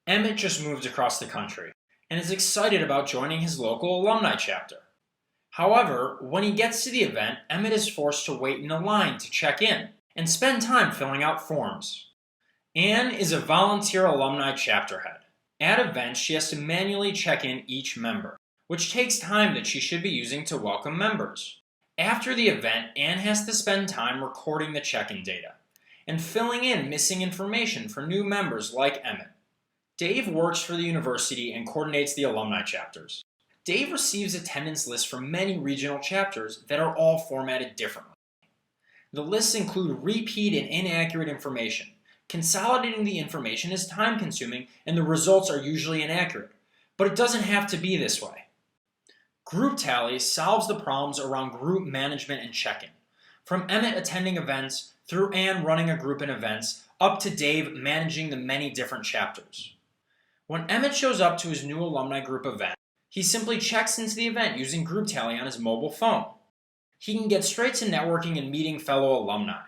Emmett just moved across the country and is excited about joining his local alumni chapter. However, when he gets to the event, Emmett is forced to wait in a line to check in and spend time filling out forms. Anne is a volunteer alumni chapter head. At events, she has to manually check in each member, which takes time that she should be using to welcome members. After the event, Anne has to spend time recording the check-in data and filling in missing information for new members like Emmett. Dave works for the university and coordinates the alumni chapters. Dave receives attendance lists from many regional chapters that are all formatted differently. The lists include repeat and inaccurate information. Consolidating the information is time-consuming and the results are usually inaccurate, but it doesn't have to be this way. GroupTally solves the problems around group management and check-in, from Emmett attending events through Anne running a group in events, up to Dave managing the many different chapters. When Emmett shows up to his new alumni group event, he simply checks into the event using GroupTally on his mobile phone. He can get straight to networking and meeting fellow alumni.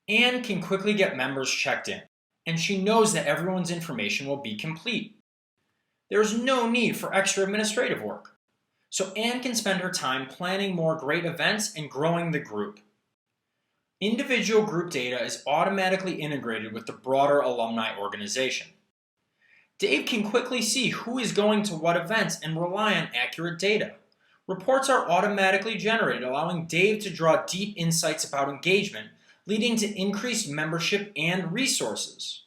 Anne can quickly get members checked in, and she knows that everyone's information will be complete. There is no need for extra administrative work, so Anne can spend her time planning more great events and growing the group. Individual group data is automatically integrated with the broader alumni organization. Dave can quickly see who is going to what events and rely on accurate data. Reports are automatically generated, allowing Dave to draw deep insights about engagement, leading to increased membership and resources.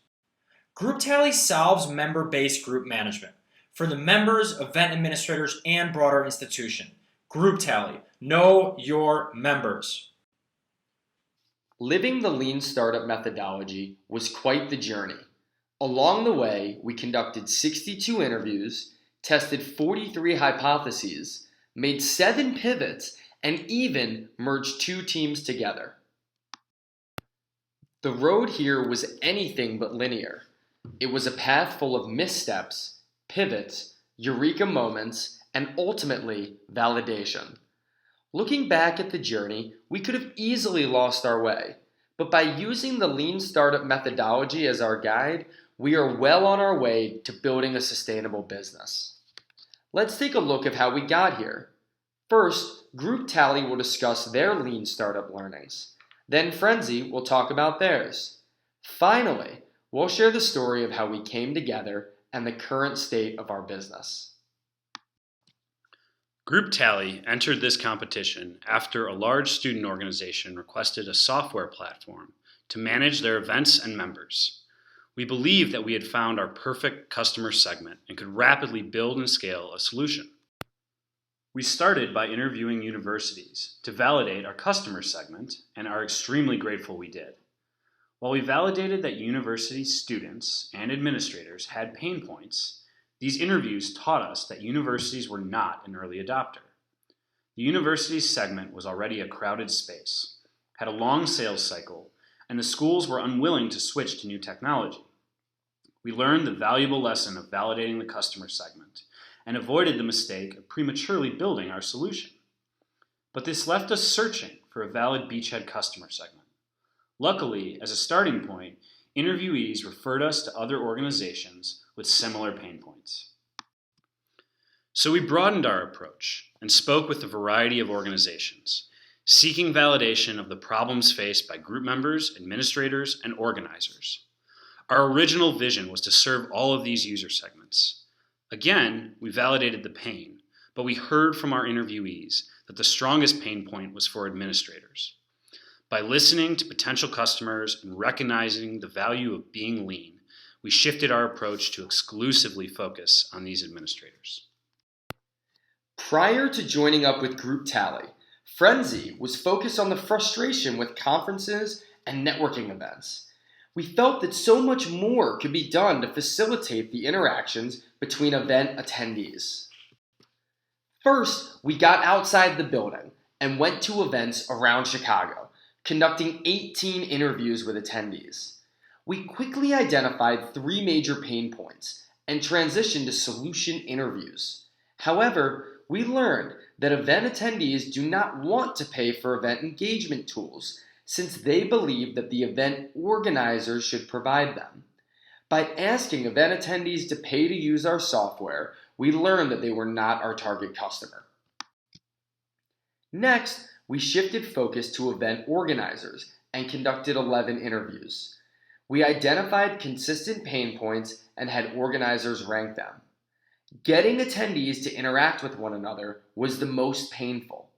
GroupTally solves member-based group management for the members, event administrators, and broader institution. GroupTally, know your members. Living the lean startup methodology was quite the journey. Along the way, we conducted 62 interviews, tested 43 hypotheses, made 7 pivots, and even merged 2 teams together. The road here was anything but linear. It was a path full of missteps, pivots, eureka moments, and ultimately, validation. Looking back at the journey, we could have easily lost our way, but by using the lean startup methodology as our guide, we are well on our way to building a sustainable business. Let's take a look at how we got here. First, GroupTally will discuss their lean startup learnings. Then Frenzy will talk about theirs. Finally, we'll share the story of how we came together and the current state of our business. GroupTally entered this competition after a large student organization requested a software platform to manage their events and members. We believed that we had found our perfect customer segment and could rapidly build and scale a solution. We started by interviewing universities to validate our customer segment and are extremely grateful we did. While we validated that university students and administrators had pain points, these interviews taught us that universities were not an early adopter. The university's segment was already a crowded space, had a long sales cycle, and the schools were unwilling to switch to new technology. We learned the valuable lesson of validating the customer segment and avoided the mistake of prematurely building our solution. But this left us searching for a valid beachhead customer segment. Luckily, as a starting point, interviewees referred us to other organizations with similar pain points. So we broadened our approach and spoke with a variety of organizations, seeking validation of the problems faced by group members, administrators, and organizers. Our original vision was to serve all of these user segments. Again, we validated the pain, but we heard from our interviewees that the strongest pain point was for administrators. By listening to potential customers and recognizing the value of being lean, we shifted our approach to exclusively focus on these administrators. Prior to joining up with GroupTally, Frenzy was focused on the frustration with conferences and networking events. We felt that so much more could be done to facilitate the interactions between event attendees. First, we got outside the building and went to events around Chicago, conducting 18 interviews with attendees. We quickly identified 3 major pain points and transitioned to solution interviews. However, we learned that event attendees do not want to pay for event engagement tools since they believe that the event organizers should provide them. By asking event attendees to pay to use our software, we learned that they were not our target customer. Next, we shifted focus to event organizers and conducted 11 interviews. We identified consistent pain points and had organizers rank them. Getting attendees to interact with one another was the most painful.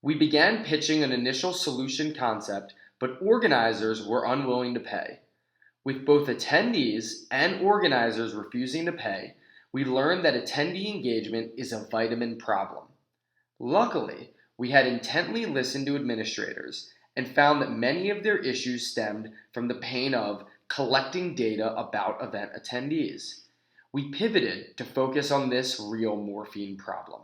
We began pitching an initial solution concept, but organizers were unwilling to pay. With both attendees and organizers refusing to pay, we learned that attendee engagement is a vitamin problem. Luckily, we had intently listened to administrators and found that many of their issues stemmed from the pain of collecting data about event attendees. We pivoted to focus on this real morphine problem.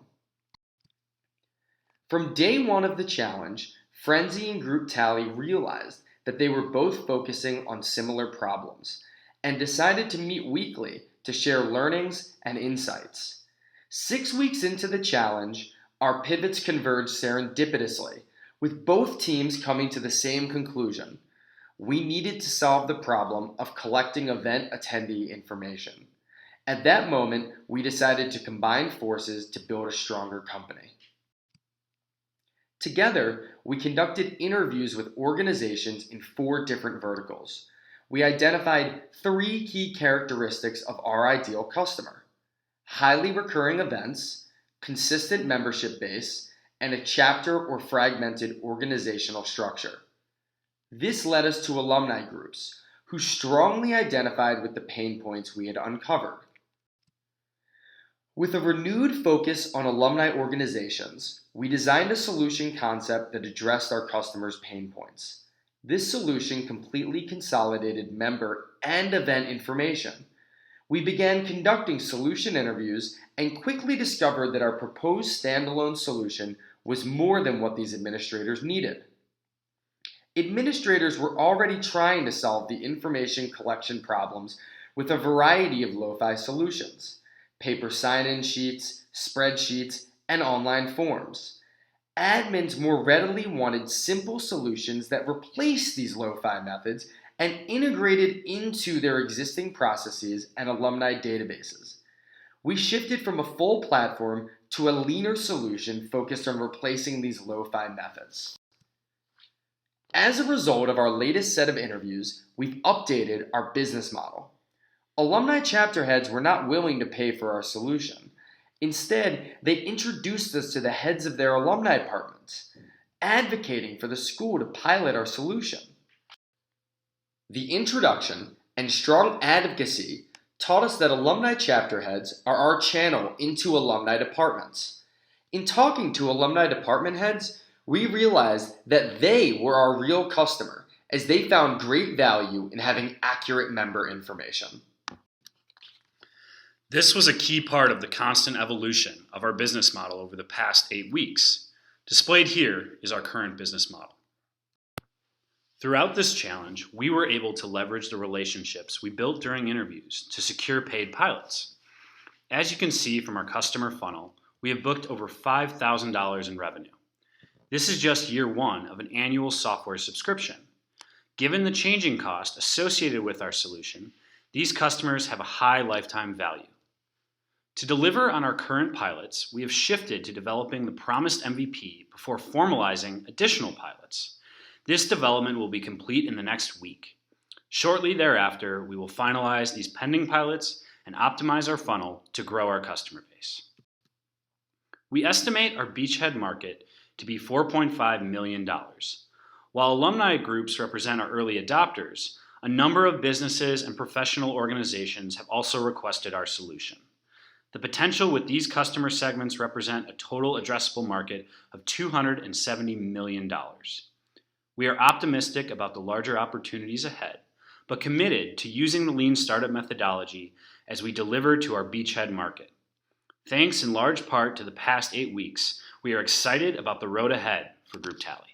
From day one of the challenge, Frenzy and GroupTally realized that they were both focusing on similar problems and decided to meet weekly to share learnings and insights. 6 weeks into the challenge, our pivots converged serendipitously, with both teams coming to the same conclusion. We needed to solve the problem of collecting event attendee information. At that moment, we decided to combine forces to build a stronger company. Together, we conducted interviews with organizations in 4 different verticals. We identified 3 key characteristics of our ideal customer: highly recurring events, consistent membership base, and a chapter or fragmented organizational structure. This led us to alumni groups, who strongly identified with the pain points we had uncovered. With a renewed focus on alumni organizations, we designed a solution concept that addressed our customers' pain points. This solution completely consolidated member and event information. We began conducting solution interviews and quickly discovered that our proposed standalone solution was more than what these administrators needed. Administrators were already trying to solve the information collection problems with a variety of lo-fi solutions: paper sign-in sheets, spreadsheets, and online forms. Admins more readily wanted simple solutions that replaced these lo-fi methods and integrated into their existing processes and alumni databases. We shifted from a full platform to a leaner solution focused on replacing these lo-fi methods. As a result of our latest set of interviews, we've updated our business model. Alumni chapter heads were not willing to pay for our solution. Instead, they introduced us to the heads of their alumni departments, advocating for the school to pilot our solution. The introduction and strong advocacy taught us that alumni chapter heads are our channel into alumni departments. In talking to alumni department heads, we realized that they were our real customer, as they found great value in having accurate member information. This was a key part of the constant evolution of our business model over the past 8 weeks. Displayed here is our current business model. Throughout this challenge, we were able to leverage the relationships we built during interviews to secure paid pilots. As you can see from our customer funnel, we have booked over $5,000 in revenue. This is just year 1 of an annual software subscription. Given the changing cost associated with our solution, these customers have a high lifetime value. To deliver on our current pilots, we have shifted to developing the promised MVP before formalizing additional pilots. This development will be complete in the next week. Shortly thereafter, we will finalize these pending pilots and optimize our funnel to grow our customer base. We estimate our beachhead market to be $4.5 million. While alumni groups represent our early adopters, a number of businesses and professional organizations have also requested our solution. The potential with these customer segments represent a total addressable market of $270 million. We are optimistic about the larger opportunities ahead, but committed to using the lean startup methodology as we deliver to our beachhead market. Thanks in large part to the past 8 weeks, we are excited about the road ahead for GroupTally.